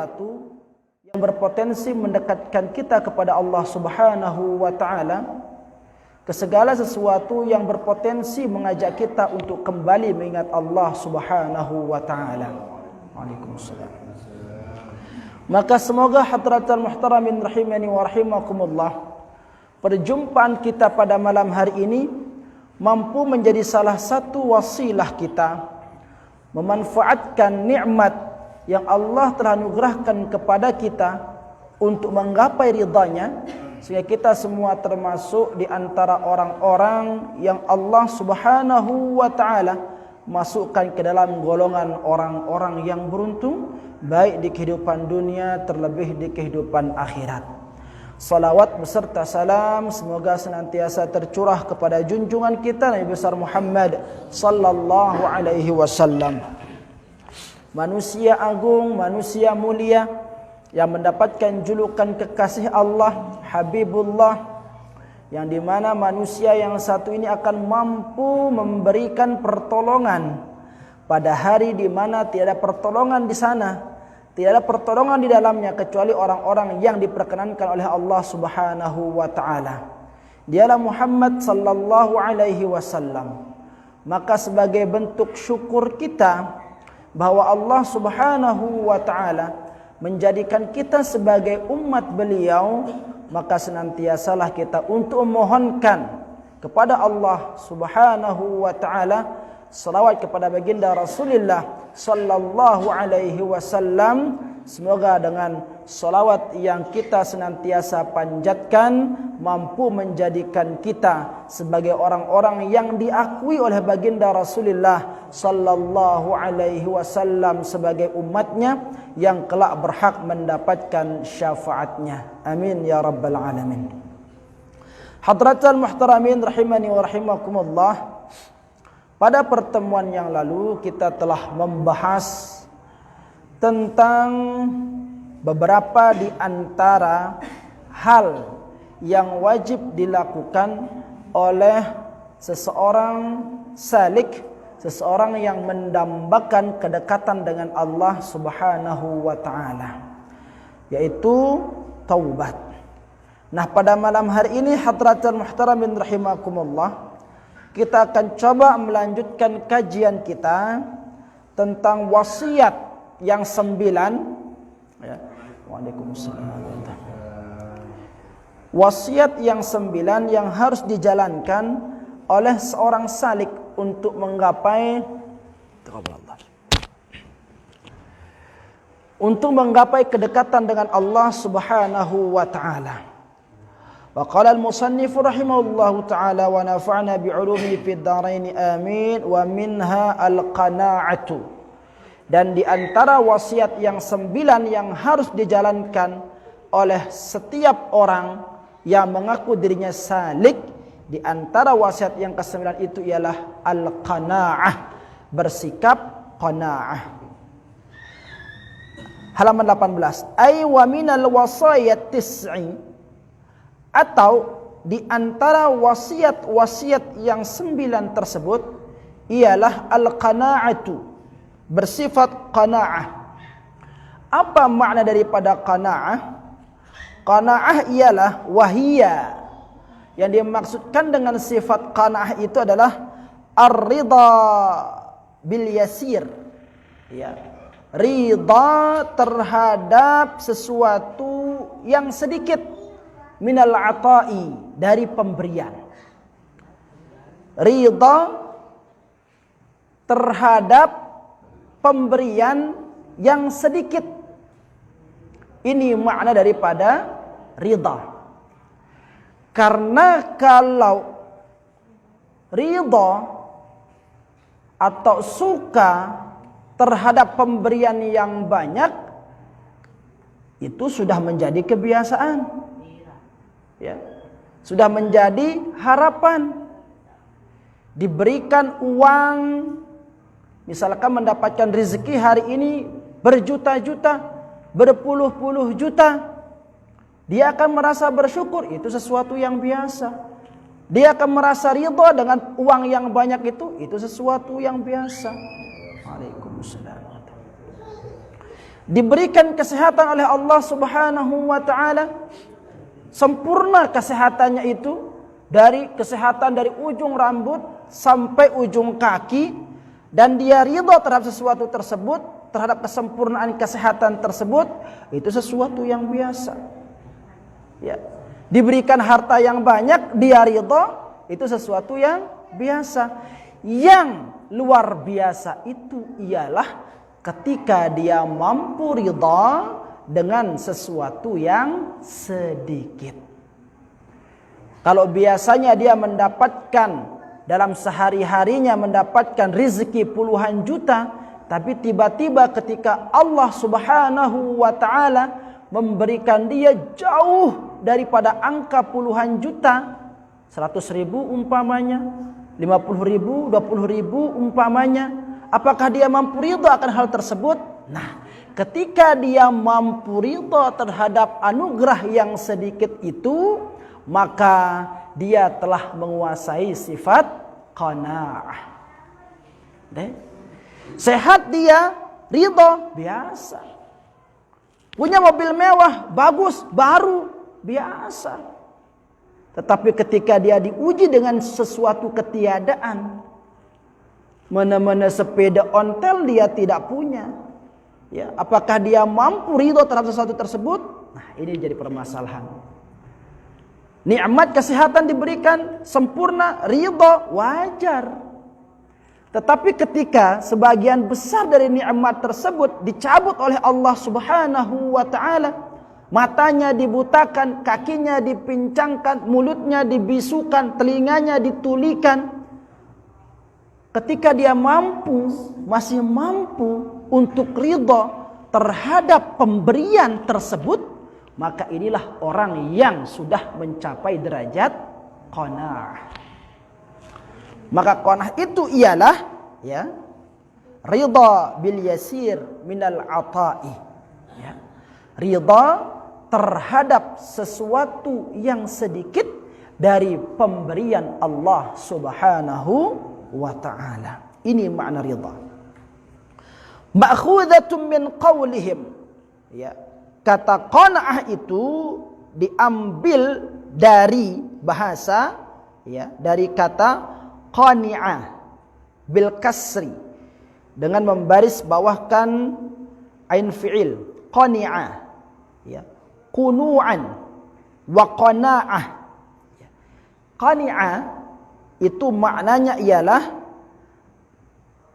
sesuatu yang berpotensi mendekatkan kita kepada Allah Subhanahu wa taala, ke segala sesuatu yang berpotensi mengajak kita untuk kembali mengingat Allah Subhanahu wa taala. Waalaikumsalam. Maka semoga hadratal muhtaramin rahimani wa rahimakumullah, perjumpaan kita pada malam hari ini mampu menjadi salah satu wasilah kita memanfaatkan nikmat yang Allah telah anugerahkan kepada kita untuk menggapai ridhanya, sehingga kita semua termasuk di antara orang-orang yang Allah Subhanahu wa taala masukkan ke dalam golongan orang-orang yang beruntung, baik di kehidupan dunia terlebih di kehidupan akhirat. Salawat beserta salam semoga senantiasa tercurah kepada junjungan kita Nabi besar Muhammad sallallahu alaihi wasallam. Manusia agung, manusia mulia yang mendapatkan julukan kekasih Allah, Habibullah, yang dimana manusia yang satu ini akan mampu memberikan pertolongan pada hari di mana tiada pertolongan di sana, tiada pertolongan di dalamnya kecuali orang-orang yang diperkenankan oleh Allah Subhanahu wa taala. Dialah Muhammad sallallahu alaihi wasallam. Maka sebagai bentuk syukur kita bahwa Allah Subhanahu wa taala menjadikan kita sebagai umat beliau, maka senantiasalah kita untuk memohonkan kepada Allah Subhanahu wa taala salawat kepada baginda Rasulullah sallallahu alaihi wasallam. Semoga dengan salawat yang kita senantiasa panjatkan mampu menjadikan kita sebagai orang-orang yang diakui oleh baginda Rasulullah sallallahu alaihi wasallam sebagai umatnya yang kelak berhak mendapatkan syafaatnya. Amin ya rabbal alamin. Hadratal muhtaramin rahimani wa rahimakumullah. Pada pertemuan yang lalu kita telah membahas tentang beberapa di antara hal yang wajib dilakukan oleh seseorang salik, seseorang yang mendambakan kedekatan dengan Allah Subhanahu wa taala, yaitu taubat. Nah, pada malam hari ini hadratul muhtaramin rahimakumullah, kita akan coba melanjutkan kajian kita tentang wasiat yang 9 ya. Waalaikumsalam. Wasiat yang 9 yang harus dijalankan oleh seorang salik untuk menggapai kedekatan dengan Allah Subhanahu wa taala. Wa qala al-musannif rahimahullahu taala wa nafa'na bi'ulumihi fid dharain amin wa minha al-qana'atu. Dan di antara wasiat yang 9 yang harus dijalankan oleh setiap orang yang mengaku dirinya salik, di antara wasiat yang ke-9 itu ialah al-qanaah, bersikap qanaah. Halaman 18. Ay wa minal wasayat tis'i, atau di antara wasiat-wasiat yang 9 tersebut ialah al-qanaatu, bersifat qanaah. Apa makna daripada qanaah? Qanaah ialah wahiyya. Yang dimaksudkan dengan sifat qanaah itu adalah ar-ridha bil yasir. Ya. Ridha terhadap sesuatu yang sedikit, minal ata'i, dari pemberian. Ridha terhadap pemberian yang sedikit. Ini makna daripada ridha. Karena kalau ridha atau suka terhadap pemberian yang banyak, itu sudah menjadi kebiasaan, ya, sudah menjadi harapan. Diberikan uang, misalkan mendapatkan rezeki hari ini berjuta-juta, berpuluh-puluh juta, dia akan merasa bersyukur, itu sesuatu yang biasa. Dia akan merasa ridha dengan uang yang banyak itu sesuatu yang biasa. Waalaikumsalam. diberikan kesehatan oleh Allah Subhanahu wa taala, sempurna kesehatannya itu, dari kesehatan dari ujung rambut sampai ujung kaki, dan dia ridha terhadap sesuatu tersebut, terhadap kesempurnaan kesehatan tersebut, itu sesuatu yang biasa. Ya. Diberikan harta yang banyak, dia ridha, itu sesuatu yang biasa. Yang luar biasa itu ialah ketika dia mampu ridha dengan sesuatu yang sedikit. Kalau biasanya dia mendapatkan dalam sehari-harinya mendapatkan rezeki puluhan juta, tapi tiba-tiba ketika Allah Subhanahu wa taala memberikan dia jauh daripada angka puluhan juta, 100.000 umpamanya, 50.000, 20.000 umpamanya, apakah dia mampu ridha akan hal tersebut? Nah, ketika dia mampu ridha terhadap anugerah yang sedikit itu, maka dia telah menguasai sifat qanaah. Sehat dia, ridha, biasa. Punya mobil mewah, bagus, baru, biasa. Tetapi ketika dia diuji dengan sesuatu ketiadaan, mana-mana sepeda ontel dia tidak punya, ya, apakah dia mampu ridha terhadap sesuatu tersebut? Nah, ini jadi permasalahan. Nikmat kesehatan diberikan sempurna, ridha, wajar. Tetapi ketika sebagian besar dari nikmat tersebut dicabut oleh Allah Subhanahu wa taala, matanya dibutakan, kakinya dipincangkan, mulutnya dibisukan, telinganya ditulikan, ketika dia masih mampu untuk ridha terhadap pemberian tersebut, maka inilah orang yang sudah mencapai derajat qanaah. Maka qanaah itu ialah, ya, ridha bil yasir minal ata'i, ya, ridha terhadap sesuatu yang sedikit dari pemberian Allah Subhanahu wa taala. Ini makna ridha. Ma'khudatun min qaulihim, ya. Kata qanaah itu diambil dari bahasa, ya, dari kata qani'ah bil kasri, dengan membaris bawahkan ain fi'il qani'ah, ya, qunu'an wa qana'ah. Qani'ah itu maknanya ialah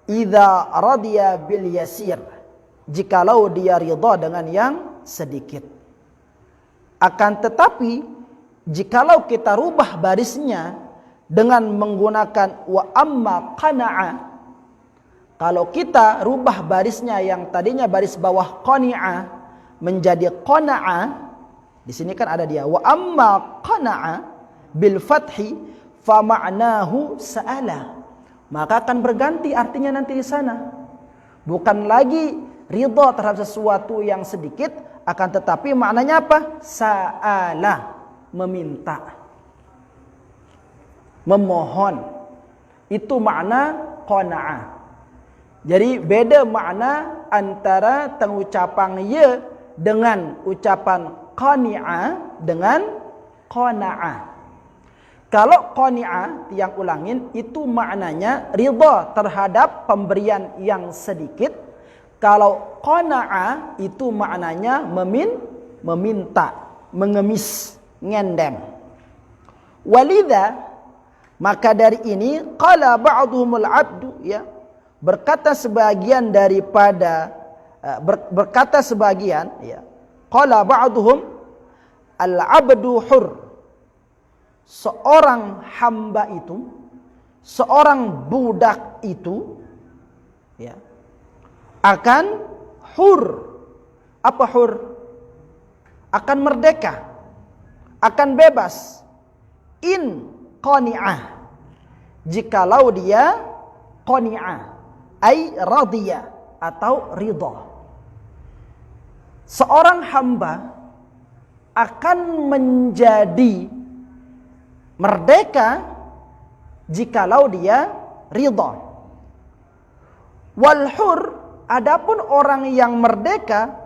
idza radiya bil yasir, jikalau dia ridha dengan yang sedikit. Akan tetapi jikalau kita rubah barisnya dengan menggunakan wa amma qana'a, kalau kita rubah barisnya yang tadinya baris bawah qani'a menjadi qana'a, di sini kan ada dia wa amma qana'a bil fathi fa ma'nahu sa'ala, maka akan berganti artinya nanti di sana. Bukan lagi ridha terhadap sesuatu yang sedikit, akan tetapi maknanya apa? Sa'ala, meminta, memohon. Itu makna qanaah. Jadi beda makna antara pengucapan ya dengan ucapan qani'ah dengan qanaah. Kalau qani'ah, yang ulangin, itu maknanya ridha terhadap pemberian yang sedikit. Kalau qana'a itu maknanya meminta, mengemis, ngendem. Walidha, maka dari ini qala ba'dhumul 'abdu, ya, berkata sebagian daripada berkata sebagian, ya, qala ba'dhum al-'abdu hur, seorang hamba itu, seorang budak itu, ya, akan hur. Apa hur? Akan merdeka, akan bebas. In qani'ah, jikalau dia qani'ah, ay radiyah, atau ridha. Seorang hamba akan menjadi merdeka jikalau dia ridha. Wal hur Adapun orang yang merdeka,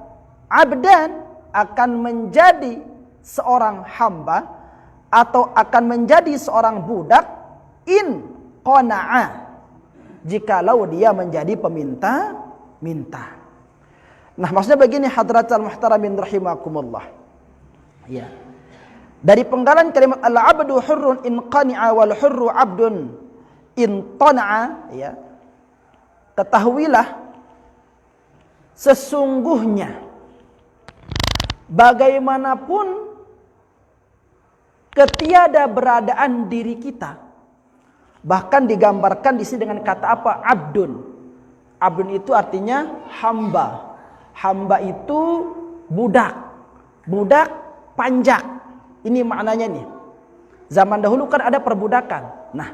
abdan, akan menjadi seorang hamba atau akan menjadi seorang budak in qana'a, jikalau dia menjadi peminta-minta. Nah, maksudnya begini hadratal muhtaramin rahimakumullah. Ya. Dari penggalan kalimat al-'abdu hurrun in qani'a wal hurru 'abdun in tana'a, ya. Ketahuilah sesungguhnya bagaimanapun ketiada beradaan diri kita, bahkan digambarkan di sini dengan kata apa? Abdun. Abdun itu artinya hamba. Hamba itu budak. Budak panjak. Ini maknanya nih. Zaman dahulu kan ada perbudakan. Nah,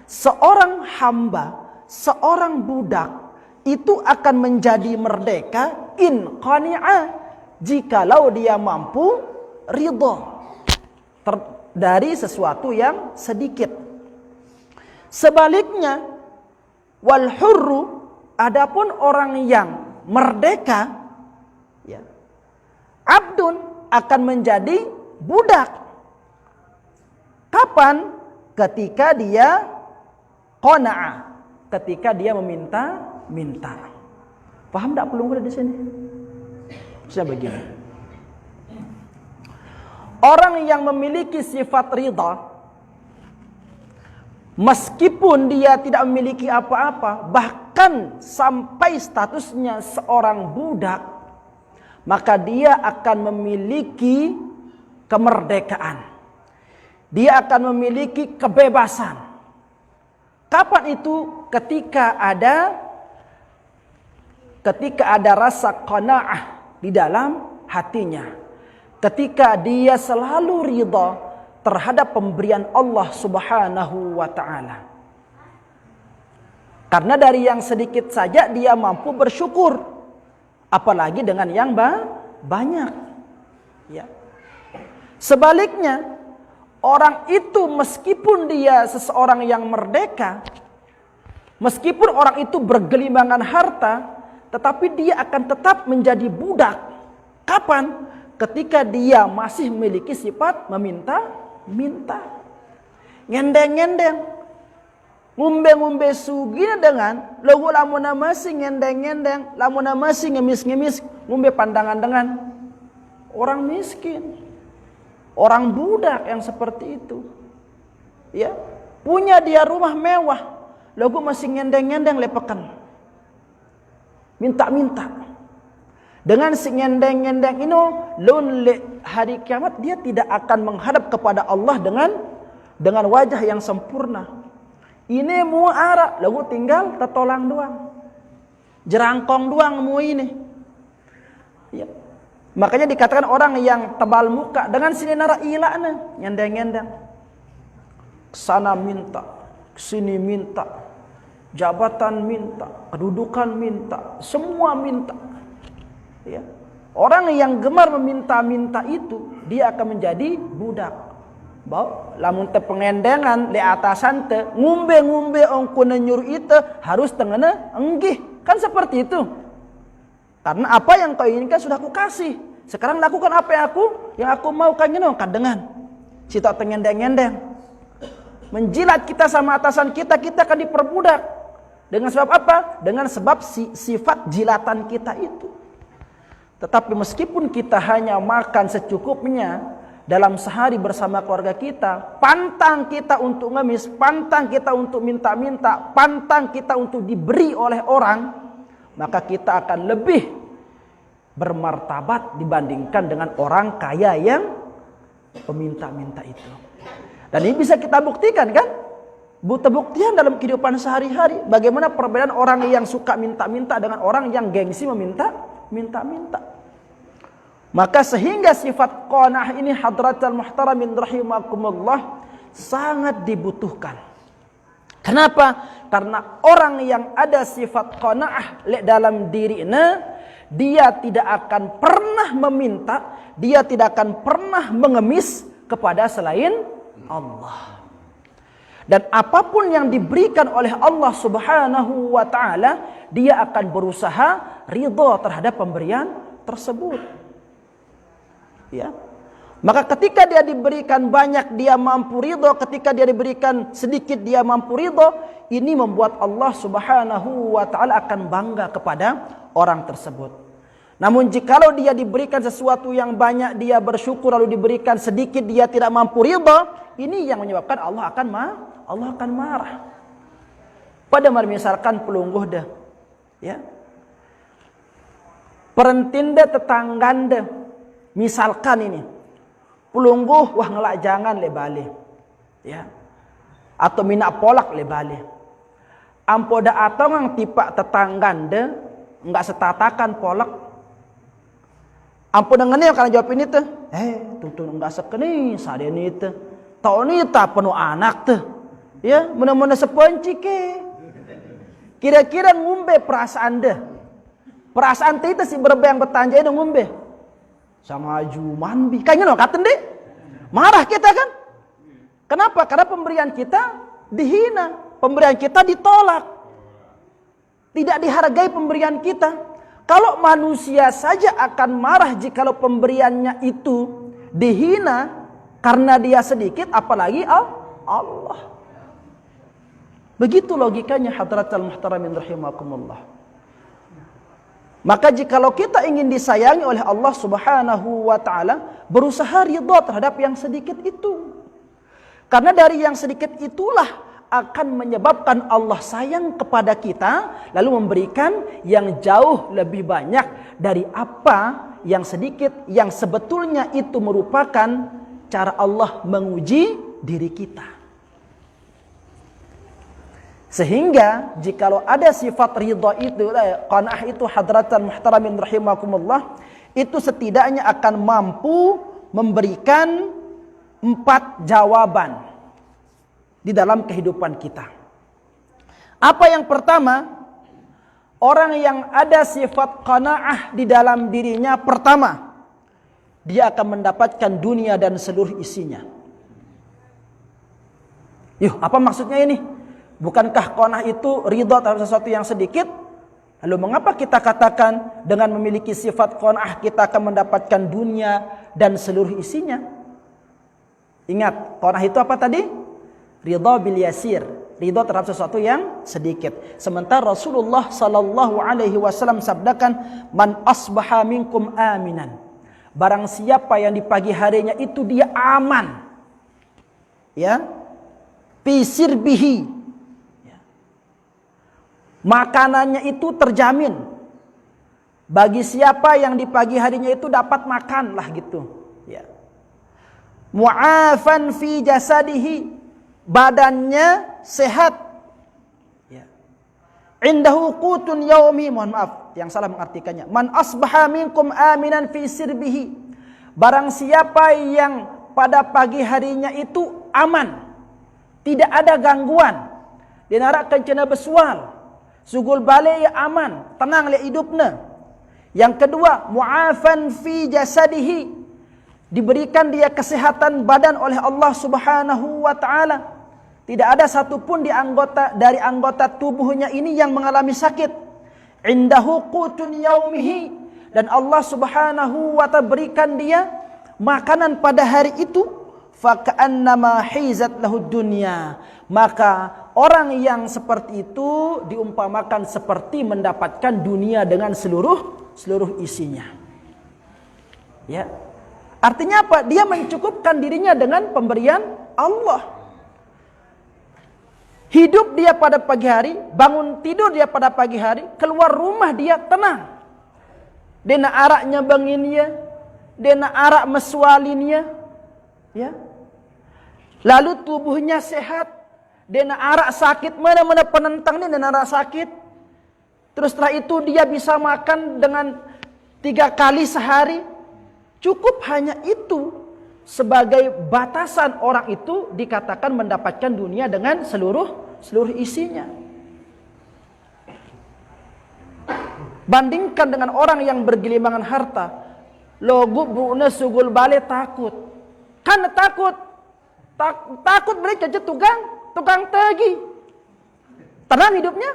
seorang hamba, seorang budak itu akan menjadi merdeka in qani'a, jikalau dia mampu ridha dari sesuatu yang sedikit. Sebaliknya, wal hurru, adapun orang yang merdeka, ya, abdun, akan menjadi budak. Kapan? Ketika dia qana'a, ketika dia meminta. Paham tak pelunggu di sini? Saya begini. Orang yang memiliki sifat ridha, meskipun dia tidak memiliki apa-apa, bahkan sampai statusnya seorang budak, maka dia akan memiliki kemerdekaan. Dia akan memiliki kebebasan. Kapan itu? Ketika ada rasa qanaah di dalam hatinya. Ketika dia selalu ridha terhadap pemberian Allah Subhanahu wa taala. Karena dari yang sedikit saja dia mampu bersyukur, apalagi dengan yang banyak. Ya. Sebaliknya, orang itu meskipun dia seseorang yang merdeka, meskipun orang itu bergelimbangan harta, tetapi dia akan tetap menjadi budak. Kapan? Ketika dia masih memiliki sifat meminta. Ngendeng-ngendeng. Ngumbe-ngumbe sugina dengan logo lamuna masih ngendeng-ngendeng, lamuna masih ngemis-ngemis, ngumbe pandangan dengan orang miskin. Orang budak yang seperti itu. Ya, punya dia rumah mewah, logo masih ngendeng-ngendeng lepekan. Minta-minta. Dengan si ngendeng-ngendeng ini, hari kiamat dia tidak akan menghadap kepada Allah dengan wajah yang sempurna. Ini mu arak, lalu tinggal tertolang doang, jerangkong doang mu ini. Ya. Makanya dikatakan orang yang tebal muka dengan sini nara ilaknya, ngendeng-ngendeng. Kesana minta, kesini minta, jabatan minta, kedudukan minta, semua minta. Ya. Orang yang gemar meminta-minta itu, dia akan menjadi budak. Bau, lamun te pengendengan le atasan te ngumbe-ngumbe ongko nyuruh itu harus tengene enggih. Kan seperti itu. Karena apa yang kau inginkan sudah aku kasih. Sekarang lakukan apa yang aku mau kan dengan si tak pengendeng-endeng. Menjilat kita sama atasan kita akan diperbudak. Dengan sebab apa? Dengan sebab sifat jilatan kita itu. Tetapi meskipun kita hanya makan secukupnya dalam sehari bersama keluarga kita, pantang kita untuk ngemis, pantang kita untuk minta-minta, pantang kita untuk diberi oleh orang, maka kita akan lebih bermartabat dibandingkan dengan orang kaya yang peminta-minta itu. Dan ini bisa kita buktikan kan? Bukti-buktian dalam kehidupan sehari-hari. Bagaimana perbedaan orang yang suka minta-minta dengan orang yang gengsi minta-minta. Maka sehingga sifat qanaah ini hadratal muhtaramin rahimakumullah sangat dibutuhkan. Kenapa? Karena orang yang ada sifat qanaah dalam dirinya, dia tidak akan pernah meminta, dia tidak akan pernah mengemis kepada selain Allah. Dan apapun yang diberikan oleh Allah Subhanahu wa taala, dia akan berusaha ridha terhadap pemberian tersebut. Ya. Maka ketika dia diberikan banyak dia mampu ridha, ketika dia diberikan sedikit dia mampu ridha, ini membuat Allah Subhanahu wa taala akan bangga kepada orang tersebut. Namun jikalau dia diberikan sesuatu yang banyak dia bersyukur, lalu diberikan sedikit dia tidak mampu ridha, ini yang menyebabkan Allah akan marah. Pada misalkan pelungguh dah, ya, perentinda tetangganda, misalkan ini, pelungguh wah ngelak jangan le balik, ya, atau minak polak le balik. Ampoda atau ngang tipak tetangganda enggak setatakan polak. Ampun dengan yang karena jawab ini tuh, tuh enggak sekeni sade ni tuh, tau ni tak penuh anak tuh, ya, mana-mana seponci ke. Kira-kira ngumbe perasaan deh. Perasaan itu si berbeng bertanja itu ngumbe. Sama juman bi. Kayaknya no katen deh. Marah kita kan? Kenapa? Karena pemberian kita dihina, pemberian kita ditolak. Tidak dihargai pemberian kita. Kalau manusia saja akan marah jikalau pemberiannya itu dihina karena dia sedikit, apalagi Allah. Begitu logikanya hadratal muhtaramin rahimakumullah. Maka jikalau kita ingin disayangi oleh Allah Subhanahu wa taala, berusaha ridha terhadap yang sedikit itu. Karena dari yang sedikit itulah akan menyebabkan Allah sayang kepada kita, lalu memberikan yang jauh lebih banyak dari apa yang sedikit, yang sebetulnya itu merupakan cara Allah menguji diri kita. Sehingga jikalau ada sifat ridha itu, qanaah itu hadratan muhtaramin rahimakumullah, itu setidaknya akan mampu memberikan 4 jawaban di dalam kehidupan kita. Apa yang pertama? Orang yang ada sifat qanaah di dalam dirinya, pertama, dia akan mendapatkan dunia dan seluruh isinya. Apa maksudnya ini? Bukankah qanaah itu ridha terhadap sesuatu yang sedikit? Lalu mengapa kita katakan dengan memiliki sifat qanaah kita akan mendapatkan dunia dan seluruh isinya? Ingat, qanaah itu apa tadi? Ridha bil yasir, ridha terhadap sesuatu yang sedikit. Sementara Rasulullah sallallahu alaihi wasallam sabdakan, "Man asbaha minkum aminan." Barang siapa yang di pagi harinya itu dia aman. Ya. Fi sirbihi. Makanannya itu terjamin. Bagi siapa yang di pagi harinya itu dapat makan lah gitu. Ya. Mu'afan fi jasadihi, badannya sehat. Ya. Indahu qutun yaumi, mohon maaf yang salah mengartikannya. Man asbaha minkum aminan fi sirbihi. Barang siapa yang pada pagi harinya itu aman, tidak ada gangguan, dinarak kencana besual, sugul balik ya aman, tenang le hidupnya. Yang kedua, mu'afan fi jasadihi, diberikan dia kesehatan badan oleh Allah Subhanahu wa taala. Tidak ada satupun dari anggota tubuhnya ini yang mengalami sakit. Indahu qutun yaumihi, dan Allah Subhanahu wa taala berikan dia makanan pada hari itu, fa ka'annama hizat lahu dunya. Maka orang yang seperti itu diumpamakan seperti mendapatkan dunia dengan seluruh isinya. Ya. Artinya apa? Dia mencukupkan dirinya dengan pemberian Allah. Hidup dia pada pagi hari, bangun tidur dia pada pagi hari, keluar rumah dia tenang. Dena araknya banginnya, dena arak meswalinnya, ya. Lalu tubuhnya sehat. Dena arak sakit, mana-mana penentang ni dena arak sakit. Terus setelah itu dia bisa makan dengan 3 kali sehari. Cukup hanya itu sebagai batasan orang itu dikatakan mendapatkan dunia dengan seluruh isinya. Bandingkan dengan orang yang bergelimangan harta. Logu bu'na sugul balik takut. Kan takut mereka tukang tagi. Tenang hidupnya.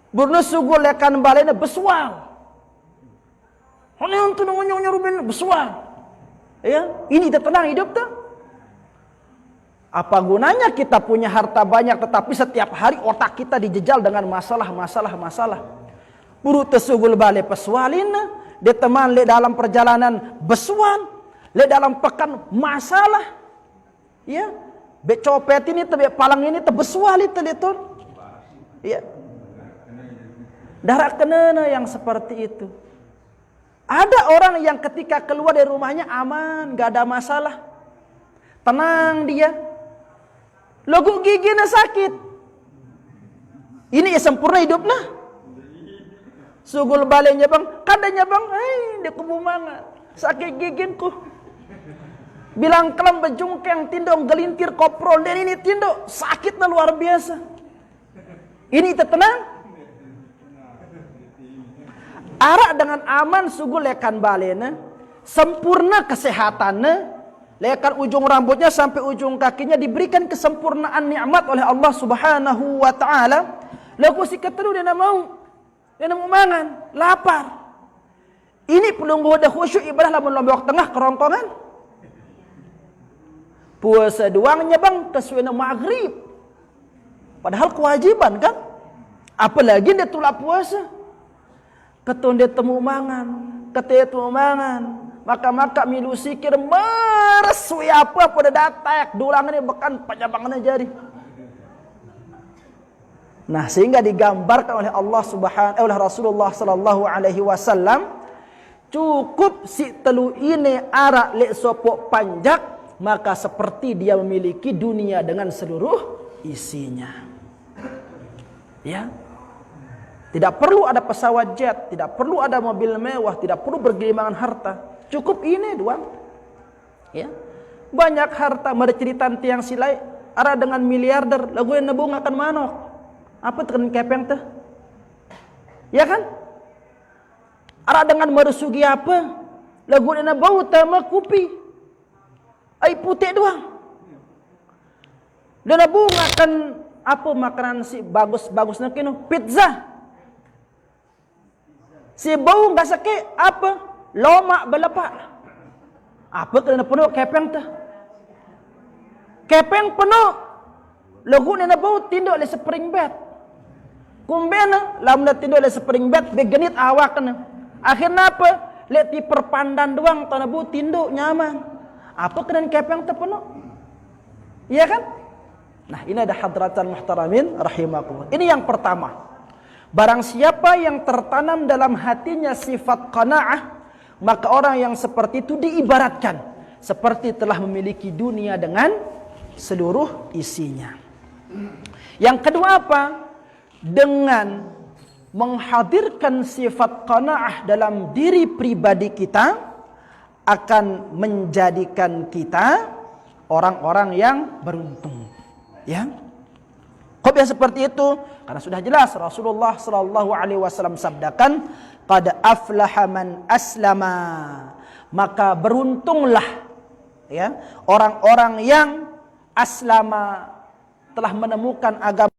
Burna sugul lekan balena besual. Hanya untuk nonyonya rubin besual. Ya, ini dia tenang hidup tuh. Apa gunanya kita punya harta banyak tetapi setiap hari otak kita dijejal dengan masalah. Buru tesugul bale pesualin, dia teman le dalam perjalanan besuan, le dalam pekan masalah. Ya, be copet ini tebe palang ini tebesual itu lihat. Ya. Darah kenana yang seperti itu. Ada orang yang ketika keluar dari rumahnya aman, gak ada masalah. Tenang dia. Logo giginya sakit. Ini ya sempurna hidupnya. Sugul balenya bang, kadanya bang, dia kebumangan. Sakit giginku. Bilang kelam bejungkeng, tindong gelintir koprol, dan ini tindong sakitnya luar biasa. Ini tenang. Arak dengan aman sugul lekan balena, sempurna kesehatannya, lekan ujung rambutnya sampai ujung kakinya diberikan kesempurnaan nikmat oleh Allah Subhanahu wa taala. Lagu si keteru dia mau mangan, lapar. Ini perlu ada khusyuk ibadah lamun lombok tengah kerongkongan. Puasa doangnya bang kesuwen maghrib. Padahal kewajiban kan? Apalagi dia tulak puasa. Keton dia temu mangan, maka milu sikir meresui apa pada datak, dulangannya bekan panjangannya jari. Nah, sehingga digambarkan oleh oleh Rasulullah sallallahu alaihi wasallam, cukup si telu ini arak lek sopok panjak, maka seperti dia memiliki dunia dengan seluruh isinya. Ya. Tidak perlu ada pesawat jet, tidak perlu ada mobil mewah, tidak perlu bergelimangan harta. Cukup ini doang. Ya. Banyak harta, cerita tiang silai, arah dengan miliarder, lagu yang nebung akan manok. Apa tekan kepeng teh? Ya kan? Arah dengan merusugi apa? Lagu yang bau tama kupi. Ai putih doang. Dan nebung akan apa makanan si bagus-bagusnya kino? Pizza. Si bau nggak sakit apa? Lomak belepak. Apa kena penuh kepeng teh? Kepeng penuh. Lagu nena bau tinduk le spring bed. Kumbena lamun tinduk le spring bed begenit awak kena. Akhirnya apa? Le ti perpandan doang tanah bau tinduk nyaman. Apa kena kepeng teh penuh? Iya kan? Nah, ini ada hadratan muhtaramin rahimakumullah. Ini yang pertama. Barang siapa yang tertanam dalam hatinya sifat qanaah, maka orang yang seperti itu diibaratkan seperti telah memiliki dunia dengan seluruh isinya. Yang kedua apa? Dengan menghadirkan sifat qanaah dalam diri pribadi kita akan menjadikan kita orang-orang yang beruntung. Ya. Kok bisa seperti itu? Karena sudah jelas Rasulullah sallallahu alaihi wasallam sabdakan, qad aflaha man aslama. Maka beruntunglah ya orang-orang yang aslama, telah menemukan agama.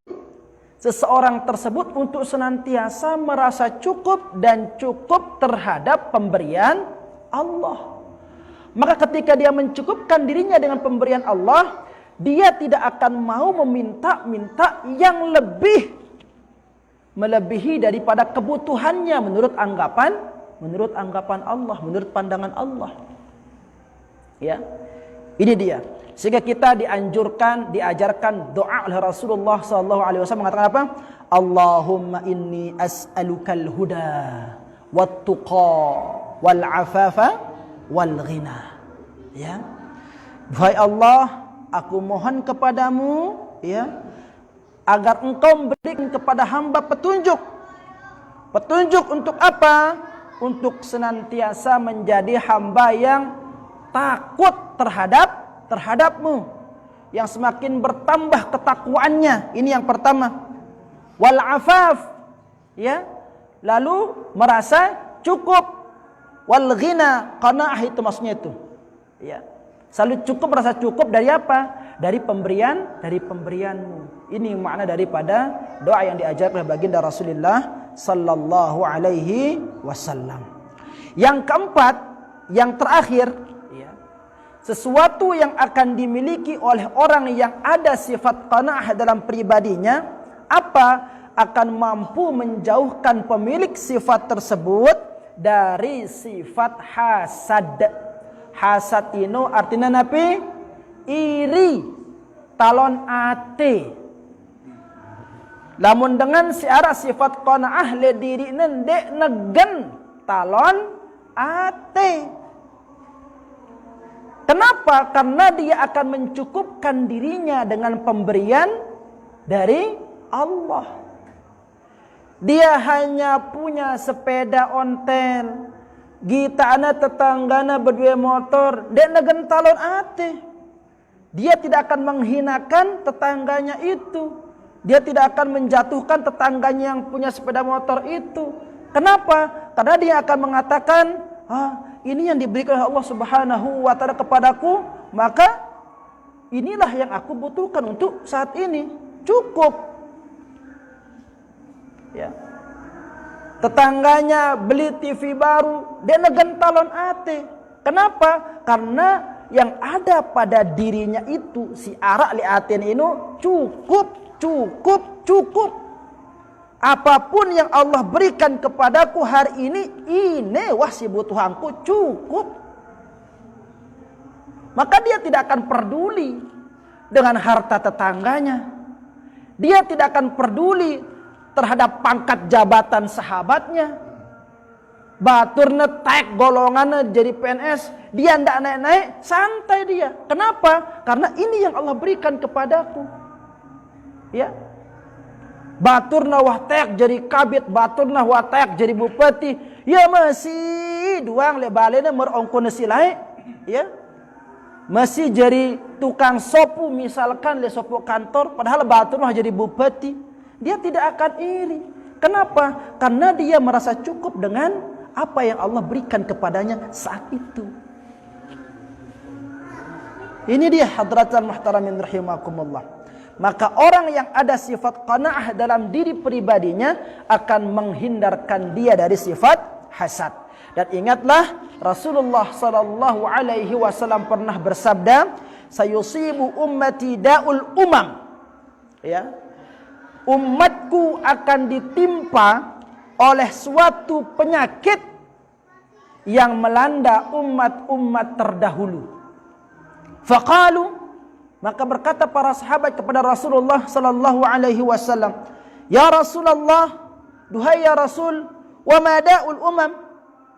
Seseorang tersebut untuk senantiasa merasa cukup dan cukup terhadap pemberian Allah. Maka ketika dia mencukupkan dirinya dengan pemberian Allah, dia tidak akan mau meminta-minta yang melebihi daripada kebutuhannya menurut anggapan Allah, menurut pandangan Allah. Ya. Ini dia. Sehingga kita diajarkan doa oleh Rasulullah sallallahu alaihi wasallam mengatakan apa? Allahumma inni as'alukal huda wat tuqa wal afafa wal ghina. Ya. Wahai Allah, aku mohon kepadamu ya agar engkau memberikan kepada hamba petunjuk. Petunjuk untuk apa? Untuk senantiasa menjadi hamba yang takut terhadapmu, yang semakin bertambah ketakwaannya. Ini yang pertama. Wal afaf, ya. Lalu merasa cukup. Wal ghina, qanaah itu maksudnya itu. Ya. Selalu cukup, merasa cukup dari apa? dari pemberianmu. Ini makna daripada doa yang diajarkan oleh baginda Rasulullah sallallahu alaihi wasallam. Yang keempat, yang terakhir, ya, sesuatu yang akan dimiliki oleh orang yang ada sifat qanaah dalam pribadinya, akan mampu menjauhkan pemilik sifat tersebut dari sifat hasad. Hasad itu artinya apa? Iri, talon ate. Lamun dengan siara sifat qanaah le diri nendek negen talon ate. Kenapa? Karena dia akan mencukupkan dirinya dengan pemberian dari Allah. Dia hanya punya sepeda ontel, gita anak tetanggana berdua motor, dek negen talon ate. Dia tidak akan menghinakan tetangganya itu. Dia tidak akan menjatuhkan tetangganya yang punya sepeda motor itu. Kenapa? Karena dia akan mengatakan, ini yang diberikan oleh Allah Subhanahu wa taala kepadaku, maka inilah yang aku butuhkan untuk saat ini. Cukup. Ya. Tetangganya beli TV baru, dia negen talon ate. Kenapa? Karena yang ada pada dirinya itu si arak li aten ini cukup. Apapun yang Allah berikan kepadaku hari ini wah si butuhanku cukup. Maka dia tidak akan peduli dengan harta tetangganya. Dia tidak akan peduli terhadap pangkat jabatan sahabatnya. Batur netek golongan jadi PNS, dia ndak naik-naik, santai dia. Kenapa? Karena ini yang Allah berikan kepadaku. Ya. Batur na wahtek jadi kabit, batur na wahtek jadi bupati, ya masih duang le balena merongkon silai, ya. Masih jadi tukang sopu misalkan le sopu kantor, padahal batur mah jadi bupati. Dia tidak akan iri. Kenapa? Karena dia merasa cukup dengan apa yang Allah berikan kepadanya saat itu. Ini dia hadratul muhtaramin rahimakumullah. Maka orang yang ada sifat qanaah dalam diri pribadinya akan menghindarkan dia dari sifat hasad. Dan ingatlah Rasulullah sallallahu alaihi wasallam pernah bersabda, sayusibu ummati da'ul umam. Ya. Umatku akan ditimpa oleh suatu penyakit yang melanda umat-umat terdahulu. Faqalu, maka berkata para sahabat kepada Rasulullah sallallahu alaihi wasallam, "Ya Rasulullah, duhai ya Rasul, wa ma da'ul umam?"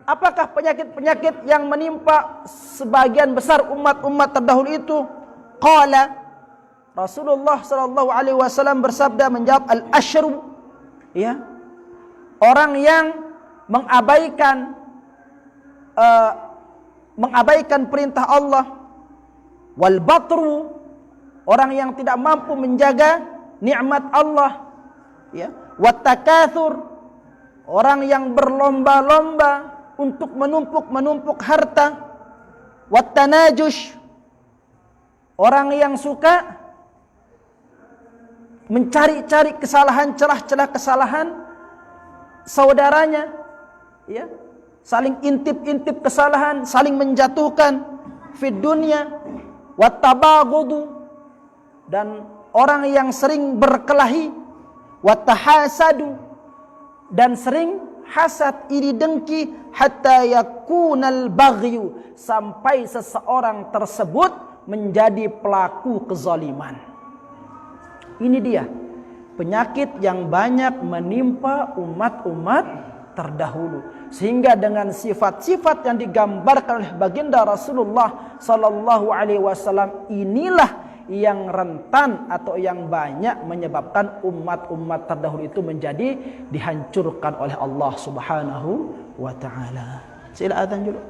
Apakah penyakit-penyakit yang menimpa sebagian besar umat-umat terdahulu itu? Qala, Rasulullah sallallahu alaihi wasallam bersabda menjawab, al-asyru, ya. Orang yang mengabaikan perintah Allah, wal batru, orang yang tidak mampu menjaga nikmat Allah, ya, wat takatsur, orang yang berlomba-lomba untuk menumpuk harta, wat tanajush, orang yang suka mencari-cari kesalahan, celah-celah kesalahan saudaranya, ya, saling intip-intip kesalahan, saling menjatuhkan fid dunya, wat tabaghud, dan orang yang sering berkelahi, wat tahasadu, dan sering hasad, iri dengki, hatta yakunal baghyu, sampai seseorang tersebut menjadi pelaku kezaliman. Ini dia penyakit yang banyak menimpa umat-umat terdahulu, sehingga dengan sifat-sifat yang digambarkan oleh baginda Rasulullah sallallahu alaihi wasallam inilah yang rentan atau yang banyak menyebabkan umat-umat terdahulu itu menjadi dihancurkan oleh Allah Subhanahu wa taala. Sila adzan dulu.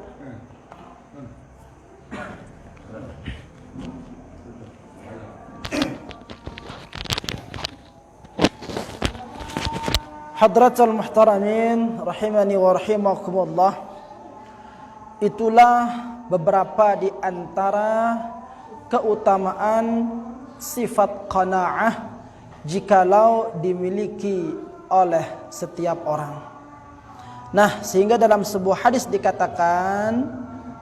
Hadratul muhtaramin rahimani wa rahimakumullah. Itulah beberapa di antara keutamaan sifat qanaah jikalau dimiliki oleh setiap orang. Nah, sehingga dalam sebuah hadis dikatakan,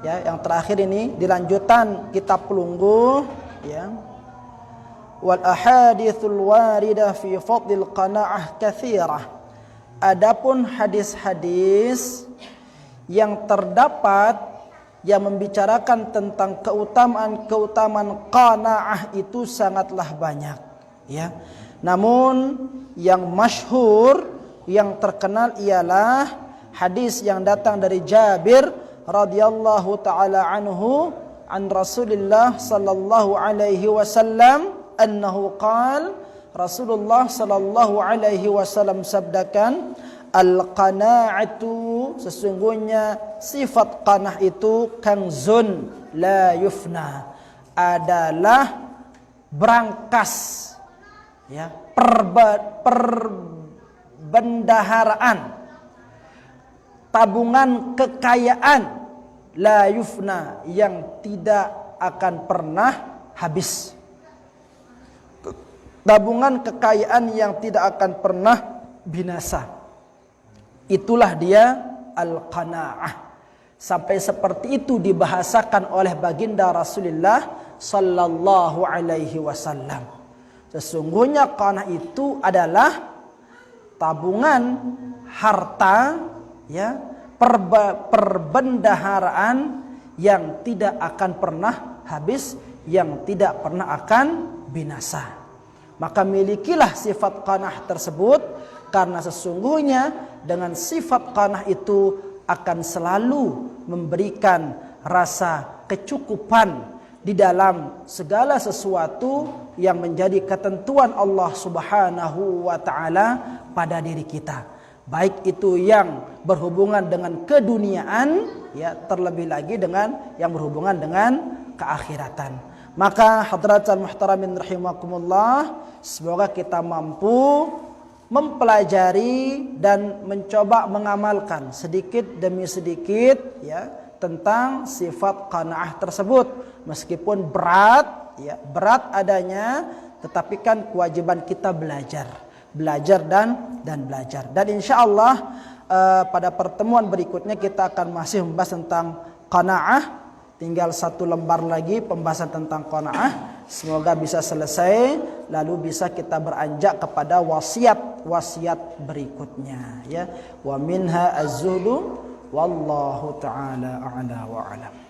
ya, yang terakhir ini dilanjutan kitab pelunggu, ya. Wal ahadithul waridah fi fadlil qanaah katsirah. Adapun hadis-hadis yang terdapat yang membicarakan tentang keutamaan qanaah itu sangatlah banyak, ya. Namun yang masyhur, yang terkenal ialah hadis yang datang dari Jabir radhiyallahu taala anhu an Rasulillah sallallahu alaihi wasallam annahu qala, Rasulullah sallallahu alaihi wasallam sabdakan, al-qana'atu, sesungguhnya sifat qanah itu kanzun la yufna, adalah berangkas, ya, perbendaharaan, tabungan kekayaan, la yufna, yang tidak akan pernah habis. Tabungan kekayaan yang tidak akan pernah binasa. Itulah dia al-qanaah. Sampai seperti itu dibahasakan oleh baginda Rasulullah sallallahu alaihi wasallam. Sesungguhnya qanaah itu adalah tabungan harta, ya, perbendaharaan yang tidak akan pernah habis, yang tidak pernah akan binasa. Maka milikilah sifat qanaah tersebut, karena sesungguhnya dengan sifat qanaah itu akan selalu memberikan rasa kecukupan di dalam segala sesuatu yang menjadi ketentuan Allah Subhanahu wa taala pada diri kita. Baik itu yang berhubungan dengan keduniaan, ya, terlebih lagi dengan yang berhubungan dengan keakhiratan. Maka hadratul muhtaramin rahimakumullah, semoga kita mampu mempelajari dan mencoba mengamalkan sedikit demi sedikit, ya, tentang sifat qanaah tersebut. Meskipun berat, ya, berat adanya, tetapi kan kewajiban kita belajar dan belajar. Dan insyaallah pada pertemuan berikutnya kita akan masih membahas tentang qanaah. Tinggal satu lembar lagi pembahasan tentang qanaah. Semoga bisa selesai, lalu bisa kita beranjak kepada wasiat berikutnya, ya. Wa minha az-zuhdu wallahu taala a'la wa a'lam.